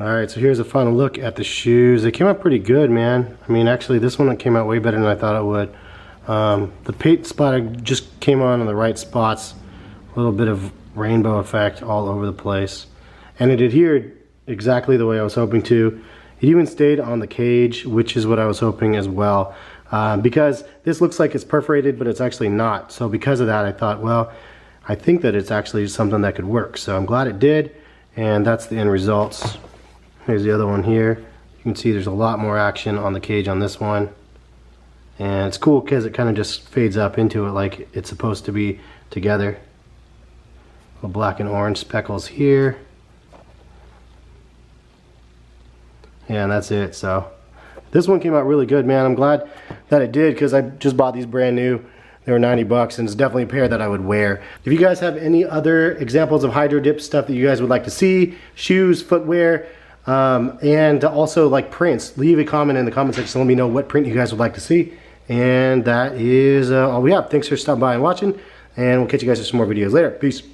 Alright, so here's a final look at the shoes. They came out pretty good, man. I mean, actually this one came out way better than I thought it would. The paint spot just came on the right spots. A little bit of rainbow effect all over the place. And it adhered exactly the way I was hoping to. It even stayed on the cage, which is what I was hoping as well. Because this looks like it's perforated, but it's actually not. So because of that, I thought, well, I think that it's actually something that could work. So I'm glad it did, and that's the end results. Here's the other one here. You can see there's a lot more action on the cage on this one. And it's cool because it kind of just fades up into it like it's supposed to be together. Little black and orange speckles here. and that's it. So this one came out really good, man. I'm glad that it did, because I just bought these brand new. They were 90 bucks, and it's definitely a pair that I would wear. If you guys have any other examples of hydro dip stuff that you guys would like to see, shoes, footwear, and also like prints, leave a comment in the comment section. Let me know what print you guys would like to see. And that is all we have. Thanks for stopping by and watching, and we'll catch you guys in some more videos later. Peace.